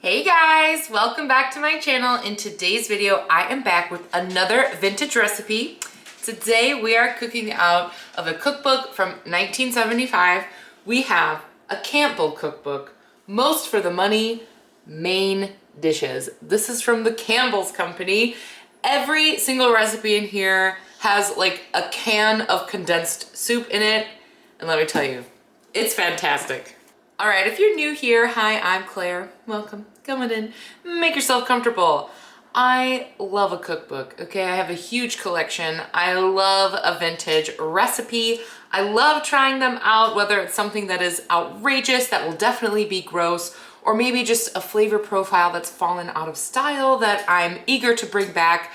Hey guys, welcome back to my channel. In today's video, I am back with another vintage recipe. Today we are cooking out of a cookbook from 1975. We have a Campbell cookbook, most for the money, main dishes. This is from the Campbell's company. Every single recipe in here has like a can of condensed soup in it. And let me tell you, it's fantastic. All right, if you're new here, hi, I'm Claire. Welcome, come on in, make yourself comfortable. I love a cookbook, okay? I have a huge collection. I love a vintage recipe. I love trying them out, whether it's something that is outrageous, that will definitely be gross, or maybe just a flavor profile that's fallen out of style that I'm eager to bring back.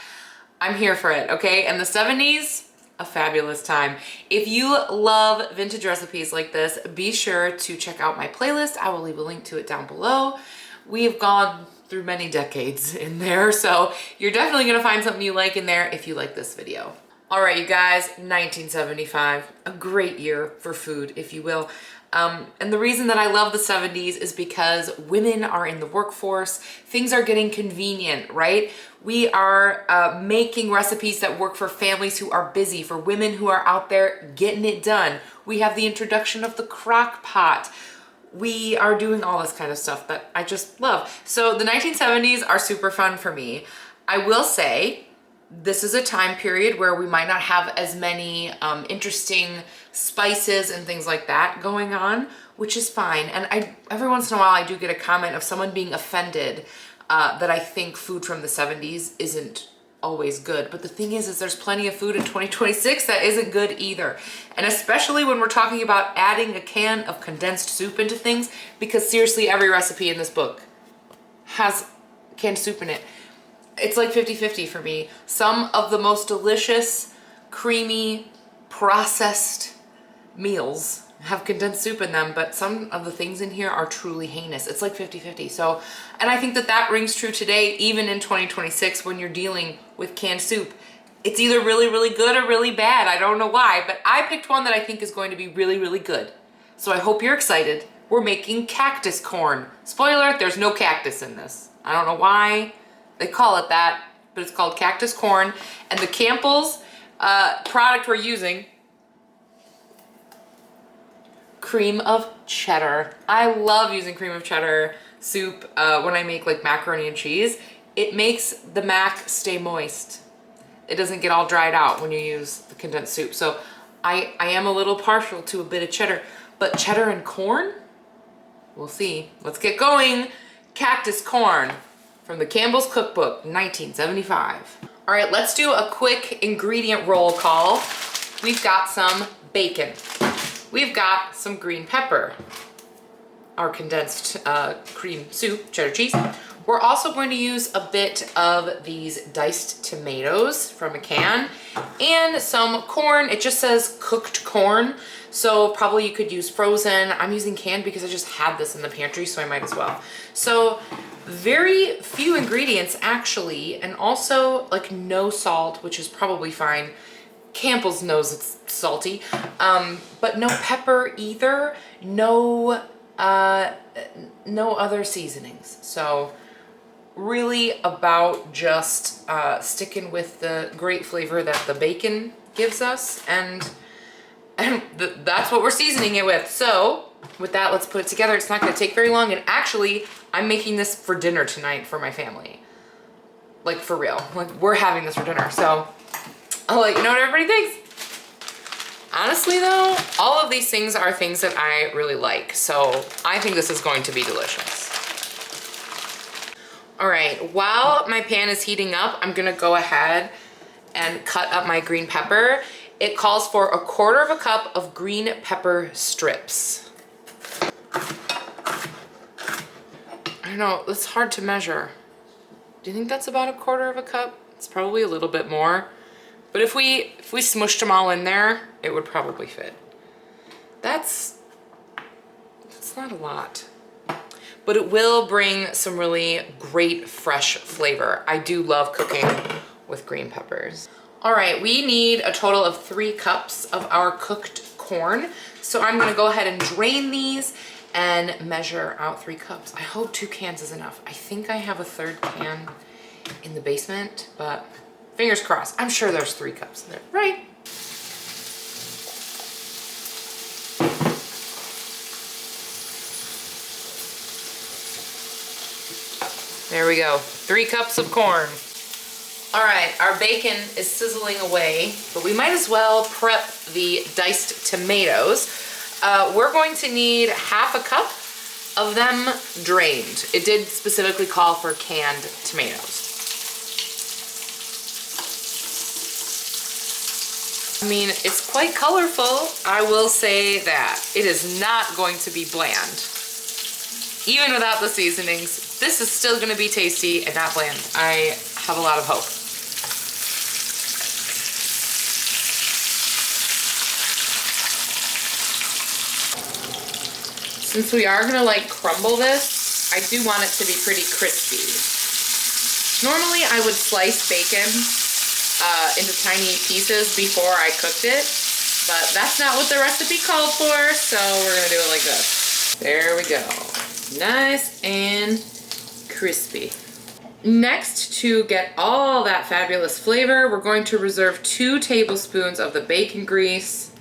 I'm here for it, okay? And the 70s, a fabulous time. If you love vintage recipes like this, be sure to check out my playlist. I will leave a link to it down below. We have gone through many decades in there, so you're definitely gonna find something you like in there if you like this video. All right, you guys, 1975, a great year for food, if you will. And the reason that I love the 70s is because women are in the workforce. Things are getting convenient, right? We are making recipes that work for families who are busy, for women who are out there getting it done. We have the introduction of the crock pot. We are doing all this kind of stuff that I just love. So the 1970s are super fun for me. I will say, this is a time period where we might not have as many interesting spices and things like that going on, which is fine. And every once in a while I do get a comment of someone being offended that I think food from the 70s isn't always good. But the thing is there's plenty of food in 2026 that isn't good either. And especially when we're talking about adding a can of condensed soup into things, because seriously, every recipe in this book has canned soup in it. It's like 50-50 for me. Some of the most delicious, creamy, processed meals have condensed soup in them, but some of the things in here are truly heinous. It's like 50-50. So, and I think that that rings true today, even in 2026, when you're dealing with canned soup. It's either really, really good or really bad. I don't know why, but I picked one that I think is going to be really, really good. So I hope you're excited. We're making cactus corn. Spoiler alert, there's no cactus in this. I don't know why they call it that, but it's called cactus corn. And the Campbell's product we're using, cream of cheddar. I love using cream of cheddar soup when I make like macaroni and cheese. It makes the mac stay moist. It doesn't get all dried out when you use the condensed soup. So I am a little partial to a bit of cheddar, but cheddar and corn, we'll see. Let's get going. Cactus corn from the Campbell's Cookbook, 1975. All right, let's do a quick ingredient roll call. We've got some bacon. We've got some green pepper, our condensed cream soup, cheddar cheese. We're also going to use a bit of these diced tomatoes from a can and some corn. It just says cooked corn, so probably you could use frozen. I'm using canned because I just had this in the pantry, so I might as well. So very few ingredients actually, and also like no salt, which is probably fine. Campbell's knows it's salty, but no pepper either. No other seasonings. So really about just sticking with the great flavor that the bacon gives us, and that's what we're seasoning it with. So with that, let's put it together. It's not going to take very long, and actually I'm making this for dinner tonight for my family. Like for real, like we're having this for dinner. So I'll let you know what everybody thinks. Honestly though, all of these things are things that I really like. So I think this is going to be delicious. All right, while my pan is heating up, I'm gonna go ahead and cut up my green pepper. It calls for 1/4 cup of green pepper strips. I don't know, it's hard to measure. Do you think that's about 1/4 cup? It's probably a little bit more. But if we smushed them all in there, it would probably fit. That's not a lot. But it will bring some really great fresh flavor. I do love cooking with green peppers. All right, we need a total of 3 cups of our cooked corn. So I'm gonna go ahead and drain these and measure out 3 cups. I hope 2 cans is enough. I think I have a 3rd can in the basement, but fingers crossed. I'm sure there's 3 cups in there, right? There we go, 3 cups of corn. All right, our bacon is sizzling away, but we might as well prep the diced tomatoes. We're going to need half a cup of them drained. It did specifically call for canned tomatoes. I mean, it's quite colorful, I will say that. It is not going to be bland. Even without the seasonings, this is still gonna be tasty and not bland. I have a lot of hope. Since we are gonna like crumble this, I do want it to be pretty crispy. Normally I would slice bacon into tiny pieces before I cooked it, but that's not what the recipe called for, so we're gonna do it like this. There we go. Nice and crispy. Next, to get all that fabulous flavor, we're going to reserve 2 tablespoons of the bacon grease.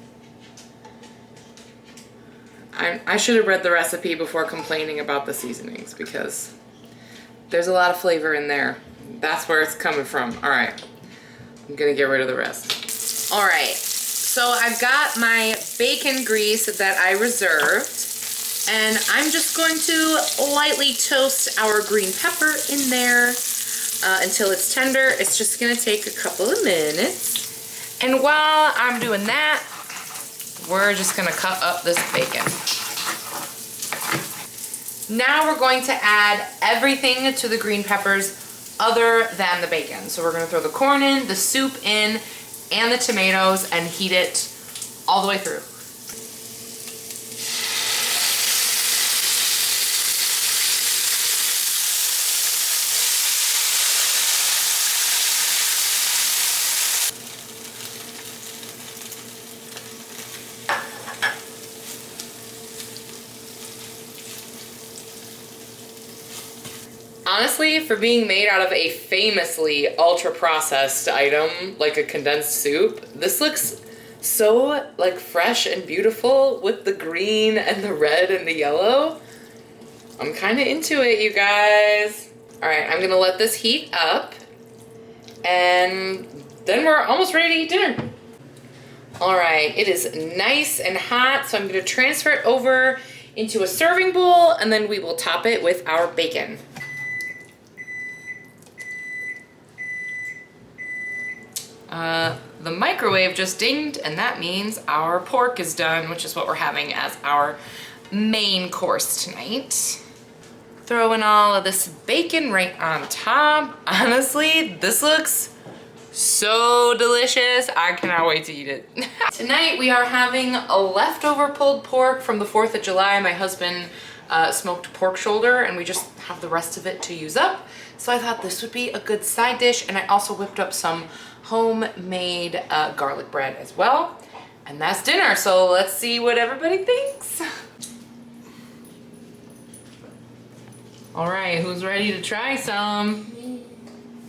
I should have read the recipe before complaining about the seasonings because there's a lot of flavor in there. That's where it's coming from. All right, I'm gonna get rid of the rest. All right, so I've got my bacon grease that I reserved, and I'm just going to lightly toast our green pepper in there until it's tender. It's just gonna take a couple of minutes. And while I'm doing that, we're just gonna cut up this bacon. Now we're going to add everything to the green peppers other than the bacon. So we're gonna throw the corn in, the soup in, and the tomatoes and heat it all the way through. Honestly, for being made out of a famously ultra-processed item, like a condensed soup, this looks so like fresh and beautiful with the green and the red and the yellow. I'm kind of into it, you guys. All right, I'm gonna let this heat up and then we're almost ready to eat dinner. All right, it is nice and hot, so I'm gonna transfer it over into a serving bowl and then we will top it with our bacon. The microwave just dinged, and that means our pork is done, which is what we're having as our main course tonight. Throwing all of this bacon right on top. Honestly, this looks so delicious. I cannot wait to eat it. Tonight we are having a leftover pulled pork from the 4th of July. My husband smoked pork shoulder, and we just have the rest of it to use up. So I thought this would be a good side dish, and I also whipped up some homemade garlic bread as well. And that's dinner, so let's see what everybody thinks. All right, who's ready to try some?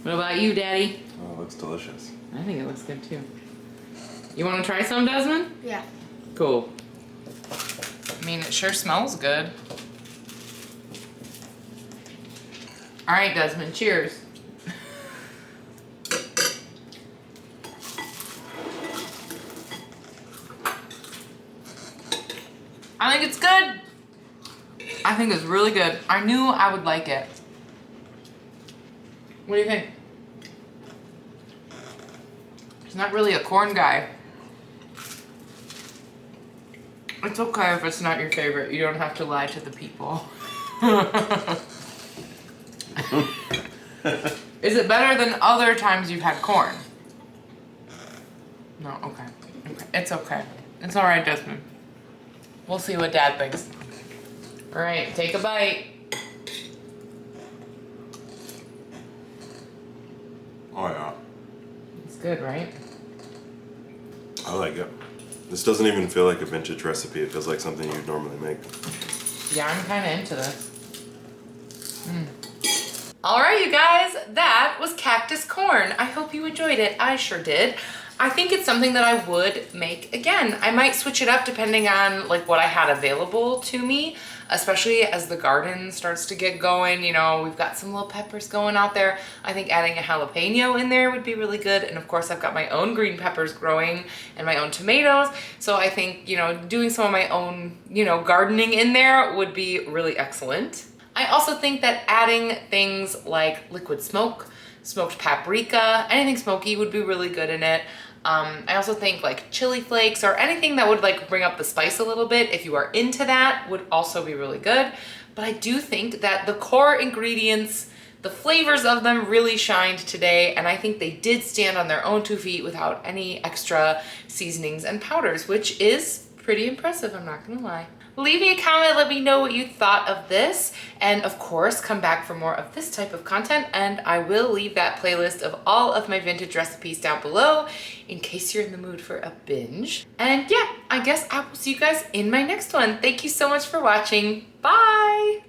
What about you, Daddy? Oh, it looks delicious. I think it looks good too. You want to try some, Desmond? Yeah. Cool. I mean, it sure smells good. All right, Desmond, cheers. I think it's good. I think it's really good. I knew I would like it. What do you think? He's not really a corn guy. It's okay if it's not your favorite. You don't have to lie to the people. Is it better than other times you've had corn? No, okay. Okay. It's okay. It's all right, Desmond. We'll see what Dad thinks. All right, take a bite. Oh yeah. It's good, right? I like it. This doesn't even feel like a vintage recipe. It feels like something you'd normally make. Yeah, I'm kind of into this. All right, you guys, that was cactus corn. I hope you enjoyed it. I sure did. I think it's something that I would make again. I might switch it up depending on like what I had available to me, especially as the garden starts to get going. You know, we've got some little peppers going out there. I think adding a jalapeno in there would be really good. And of course, I've got my own green peppers growing and my own tomatoes. So I think, you know, doing some of my own, you know, gardening in there would be really excellent. I also think that adding things like liquid smoke, smoked paprika, anything smoky would be really good in it. I also think like chili flakes or anything that would like bring up the spice a little bit, if you are into that, would also be really good. But I do think that the core ingredients, the flavors of them really shined today, and I think they did stand on their own 2 feet without any extra seasonings and powders, which is pretty impressive, I'm not gonna lie. Leave me a comment, let me know what you thought of this, and of course come back for more of this type of content, and I will leave that playlist of all of my vintage recipes down below in case you're in the mood for a binge. And yeah, I guess I will see you guys in my next one. Thank you so much for watching. Bye!